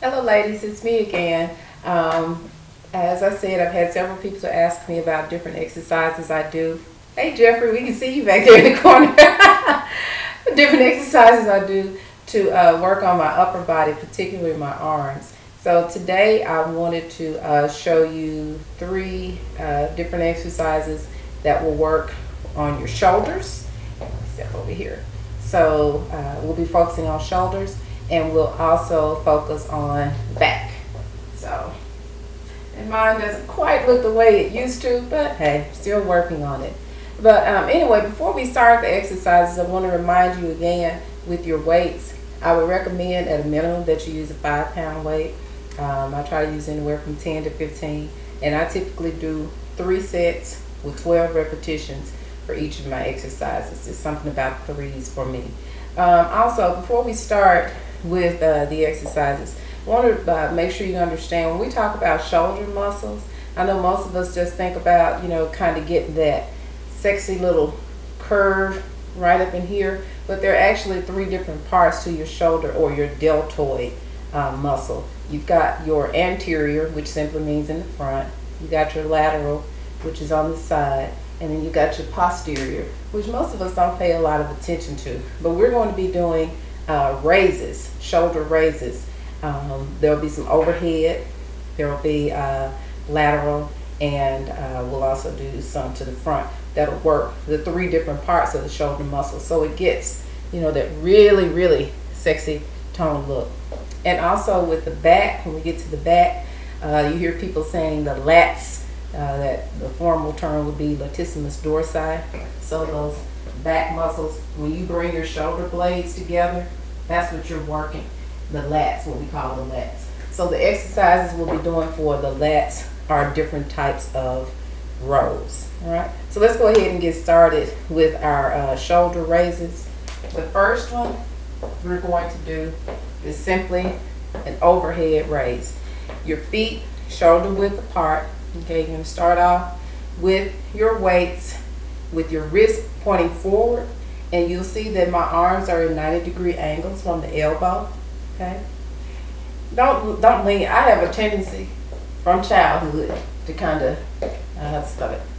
Hello ladies, it's me again. As I said, I've had several people ask me about different exercises I do. Hey Jeffrey, we can see you back there in the corner. Different exercises I do to work on my upper body, particularly my arms. So today I wanted to show you three different exercises that will work on your shoulders. Step over here. So we'll be focusing on shoulders, and we'll also focus on back. So, and mine doesn't quite look the way it used to, but hey, still working on it. But anyway, before we start the exercises, I want to remind you again with your weights, I would recommend at a minimum that you use a 5-pound weight. I try to use anywhere from 10 to 15, and I typically do 3 sets with 12 repetitions for each of my exercises. It's something about threes for me. Also, before we start with the exercises, I want to make sure you understand when we talk about shoulder muscles, I know most of us just think about, kind of getting that sexy little curve right up in here, but there are actually 3 different parts to your shoulder or your deltoid muscle. You've got your anterior, which simply means in the front. You got your lateral, which is on the side, and then you got your posterior, which most of us don't pay a lot of attention to. But we're going to be doing raises, shoulder raises. There'll be some overhead, there'll be lateral, and we'll also do some to the front. That'll work the 3 different parts of the shoulder muscle, so it gets that really, really sexy tone look. And also with the back, when we get to the back, you hear people saying the lats. That the formal term would be latissimus dorsi. So those back muscles, when you bring your shoulder blades together, that's what you're working. The lats, what we call the lats. So the exercises we'll be doing for the lats are different types of rows. All right. So let's go ahead and get started with our shoulder raises. The first one we're going to do is simply an overhead raise. Your feet shoulder width apart. Okay, you're going to start off with your weights with your wrist pointing forward, and you'll see that my arms are in 90-degree angles from the elbow. Okay, don't lean. I have a tendency from childhood to kind of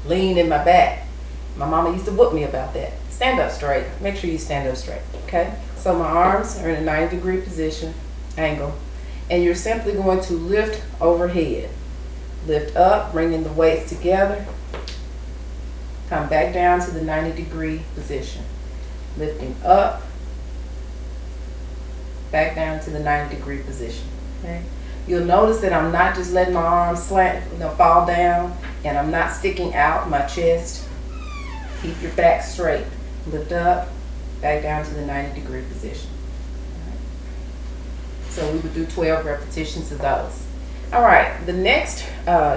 lean in my back. My mama used to whoop me about that. Stand up straight. Make sure you stand up straight. Okay, so my arms are in a 90-degree position angle, and you're simply going to lift overhead. Lift up, bringing the weights together. Come back down to the 90-degree position. Lifting up, back down to the 90-degree position. Okay. You'll notice that I'm not just letting my arms slant, fall down, and I'm not sticking out my chest. Keep your back straight. Lift up, back down to the 90-degree position. Right. So we would do 12 repetitions of those. All right, the next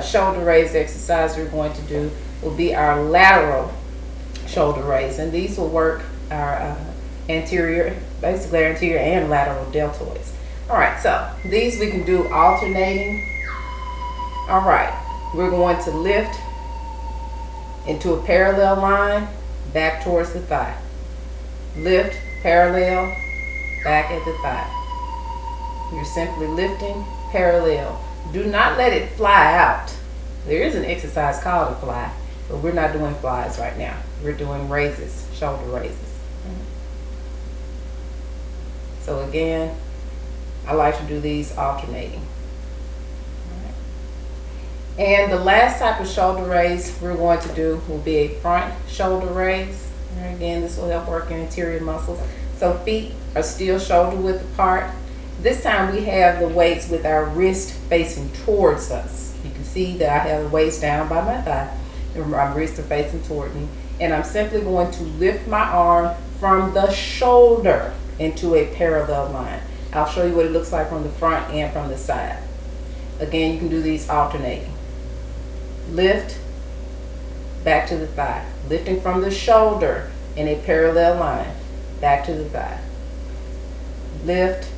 shoulder raise exercise we're going to do will be our lateral shoulder raise, and these will work our anterior, basically anterior and lateral deltoids. All right, so these we can do alternating. All right, we're going to lift into a parallel line back towards the thigh. Lift, parallel, back at the thigh. You're simply lifting, parallel. Do not let it fly out. There is an exercise called a fly, but we're not doing flies right now. We're doing raises, shoulder raises. So again, I like to do these alternating. And the last type of shoulder raise we're going to do will be a front shoulder raise. And again, this will help work your interior muscles. So feet are still shoulder width apart. This time we have the weights with our wrist facing towards us. You can see that I have the weights down by my thigh, and my wrists are facing toward me. And I'm simply going to lift my arm from the shoulder into a parallel line. I'll show you what it looks like from the front and from the side. Again, you can do these alternating. Lift, back to the thigh. Lifting from the shoulder in a parallel line, back to the thigh. Lift,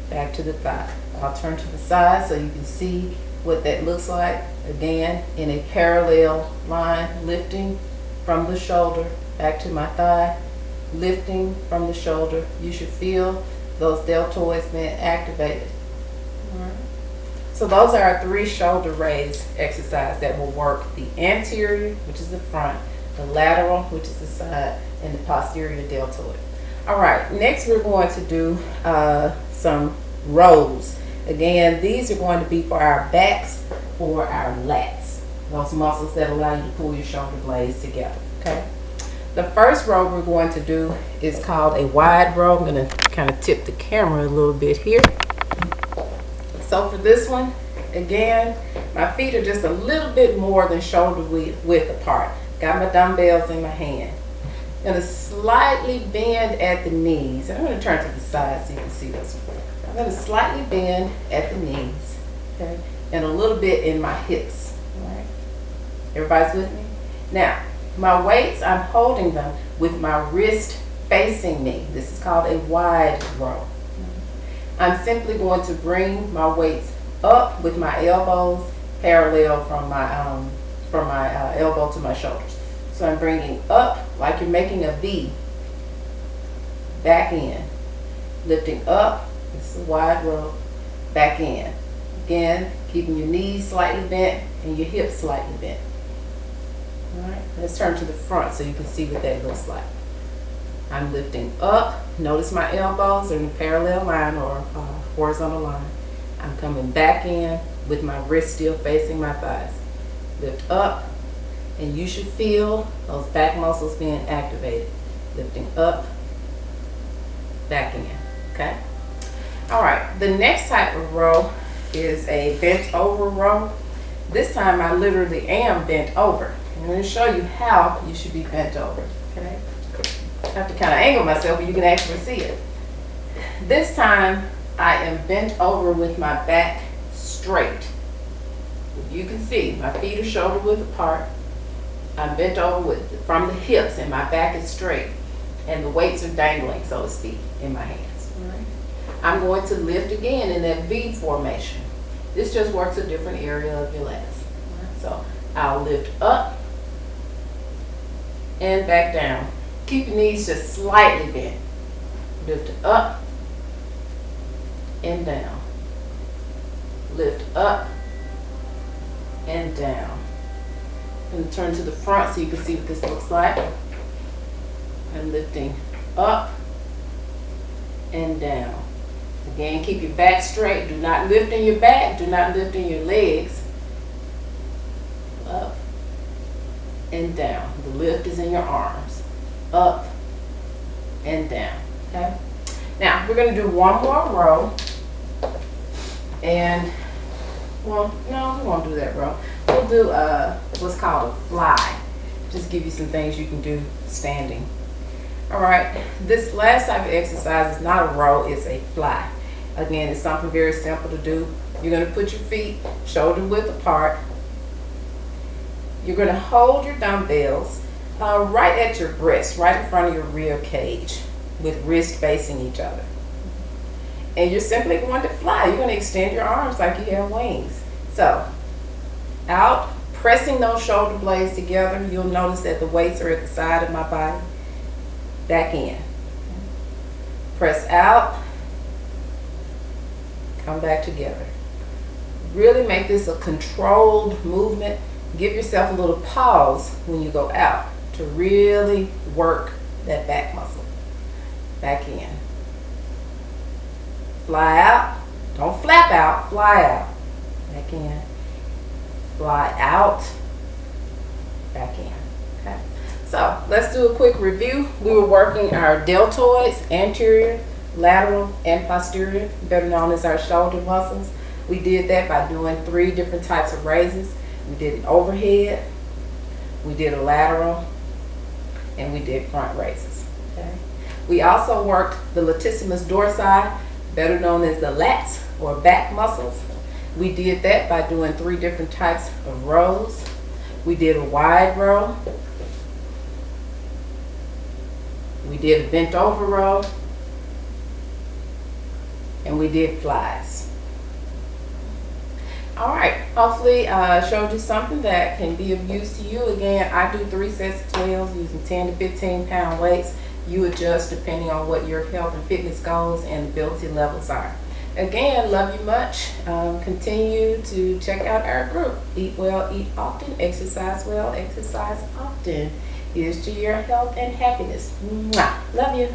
back to the thigh. I'll turn to the side so you can see what that looks like. Again, in a parallel line, lifting from the shoulder back to my thigh, lifting from the shoulder. You should feel those deltoids being activated. Alright. So those are our 3 shoulder raise exercises that will work the anterior, which is the front, the lateral, which is the side, and the posterior deltoid. All right, next we're going to do some rows. Again, these are going to be for our backs or our lats, those muscles that allow you to pull your shoulder blades together, okay? The first row we're going to do is called a wide row. I'm going to kind of tip the camera a little bit here. So for this one, again, my feet are just a little bit more than shoulder width apart. Got my dumbbells in my hand. I'm going to slightly bend at the knees. And I'm going to turn to the side so you can see this one. I'm going to slightly bend at the knees, okay, and a little bit in my hips. All right. Everybody's with me? Now, my weights, I'm holding them with my wrist facing me. This is called a wide row. I'm simply going to bring my weights up with my elbows parallel from my elbow to my shoulders. So I'm bringing up like you're making a V, back in, lifting up, this is a wide row, back in. Again, keeping your knees slightly bent and your hips slightly bent. All right, let's turn to the front so you can see what that looks like. I'm lifting up. Notice my elbows are in a parallel line or horizontal line. I'm coming back in with my wrist still facing my thighs. Lift up, and you should feel those back muscles being activated. Lifting up, back in, okay? All right, the next type of row is a bent over row. This time I literally am bent over. I'm going to show you how you should be bent over, okay? I have to kind of angle myself but you can actually see it. This time I am bent over with my back straight. You can see my feet are shoulder width apart. I'm bent over from the hips and my back is straight and the weights are dangling, so to speak, in my hands. All right. I'm going to lift again in that V formation. This just works a different area of your lats. All right. So I'll lift up and back down. Keep your knees just slightly bent. Lift up and down. Lift up and down. And turn to the front so you can see what this looks like. And lifting up and down. Again, keep your back straight. Do not lift in your back. Do not lift in your legs. Up and down. The lift is in your arms. Up and down. Okay? Now, we're going to do one more row. And, well, no, we won't do that row. We'll do what's called a fly. Just give you some things you can do standing. All right, this last type of exercise is not a row, it's a fly. Again, it's something very simple to do. You're going to put your feet shoulder width apart. You're going to hold your dumbbells right at your breast, right in front of your rib cage, with wrists facing each other. And you're simply going to fly. You're going to extend your arms like you have wings. So, out, pressing those shoulder blades together. You'll notice that the weights are at the side of my body. Back in. Press out. Come back together. Really make this a controlled movement. Give yourself a little pause when you go out to really work that back muscle. Back in. Fly out. Don't flap out. Fly out. Back in. Fly out. Back in. Okay. So let's do a quick review. We were working our deltoids, anterior, lateral, and posterior, better known as our shoulder muscles. We did that by doing 3 different types of raises. We did an overhead, we did a lateral, and we did front raises. Okay. We also worked the latissimus dorsi, better known as the lats or back muscles. We did that by doing 3 different types of rows. We did a wide row. We did a bent over row. And we did flies. All right, hopefully I showed you something that can be of use to you. Again, I do 3 sets of 12 using 10 to 15 pound weights. You adjust depending on what your health and fitness goals and ability levels are. Again, love you much. Continue to check out our group. Eat well, eat often, exercise well, exercise often. Here's to your health and happiness. Mwah. Love you.